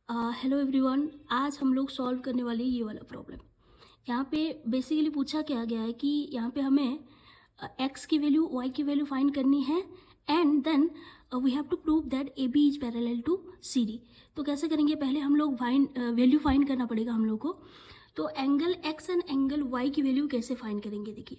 Hello everyone, आज हम लोग सॉल्व करने वाले ये वाला प्रॉब्लम। यहाँ पे बेसिकली पूछा क्या गया है कि यहाँ पे हमें x की वैल्यू y की वैल्यू फाइंड करनी है and then we have to prove that AB is parallel to CD। तो कैसे करेंगे, पहले हम लोग वैल्यू फाइंड करना पड़ेगा हम लोग को। तो angle x and angle y की वैल्यू कैसे फाइंड करेंगे, देखिए।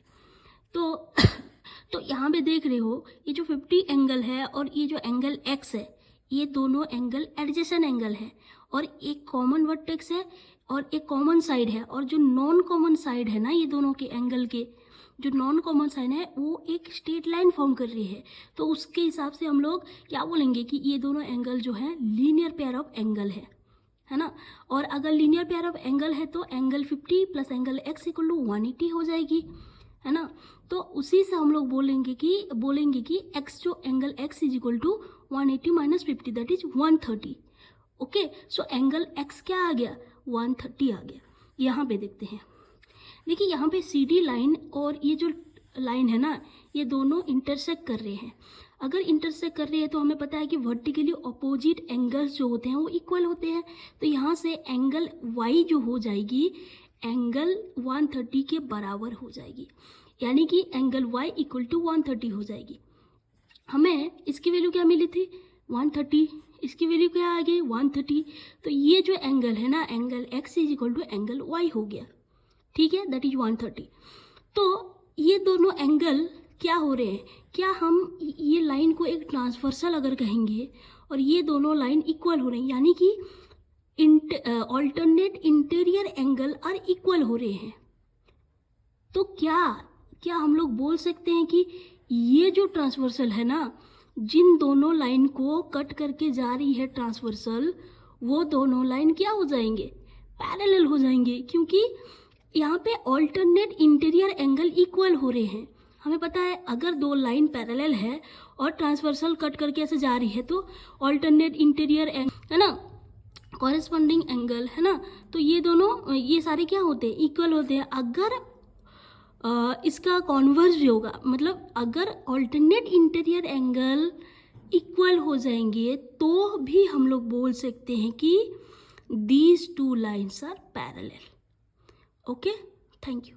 तो यहाँ पे देख रहे हो, ये जो 50 एंगल है और ये जो एंगल x है, ये दोनों एंगल एडजेसेंट एंगल है और एक कॉमन वर्टेक्स है और एक कॉमन साइड है। और जो नॉन कॉमन साइड है ना, ये दोनों के एंगल के जो नॉन कॉमन साइड है वो एक स्ट्रेट लाइन फॉर्म कर रही है। तो उसके हिसाब से हम लोग क्या बोलेंगे कि ये दोनों एंगल जो है लीनियर पेयर ऑफ एंगल है ना। और अगर लीनियर पेयर ऑफ एंगल है तो angle 50 plus angle x equal to 180 हो जाएगी, है ना। तो उसी से हम लोग बोलेंगे कि x जो angle x is equal to 180 minus 50 that is 130। Okay, so angle x क्या आ गया, 130 आ गया। यहाँ पे देखते हैं, देखिए यहाँ पे CD लाइन और ये जो लाइन है ना, ये दोनों इंटरसेक्ट कर रहे हैं। अगर इंटरसेक्ट कर रहे हैं तो हमें पता है कि वर्टिकली अपोजिट एंगल्स जो होते हैं वो इक्वल होते हैं। तो यहाँ से एंगल y जो हो जाएगी एंगल 130 के बराबर हो जाएगी, यानी कि एंगल y इक्वल टू 130 हो जाएगी। हमें इसकी वैल्यू क्या मिली थी, 130, इसकी वैल्यू क्या आ गई 130। तो ये जो एंगल है ना, angle x is equal to angle y हो गया, ठीक है, दैट इज 130। तो ये दोनों एंगल क्या हो रहे हैं, क्या हम ये लाइन को एक ट्रांसवर्सल अगर कहेंगे और ये दोनों लाइन इक्वल हो रही हैं, यानी कि alternate interior angle are equal हो रहे हैं। तो क्या हम लोग बोल सकते हैं कि ये जो ट्रांसवर्सल है ना, जिन दोनों लाइन को कट करके जा रही है ट्रांसवर्सल, वो दोनों लाइन क्या हो जाएंगे, पैरेलल हो जाएंगे, क्योंकि यहाँ पे ऑल्टरनेट इंटीरियर एंगल इक्वल हो रहे हैं। हमें पता है अगर दो लाइन पैरेलल है और ट्रांसवर्सल कट करके ऐसे जा रही है तो ऑल्टरनेट इंटीरियर एंगल है ना, कॉरेस्पॉन्डिंग एंगल है ना, तो ये दोनों ये सारे क्या होते हैं, इक्वल होते हैं। अगर इसका कॉन्वर्स भी होगा, मतलब अगर ऑल्टरनेट इंटीरियर एंगल इक्वल हो जाएंगे तो भी हम लोग बोल सकते हैं कि these two lines are parallel. Okay, thank you.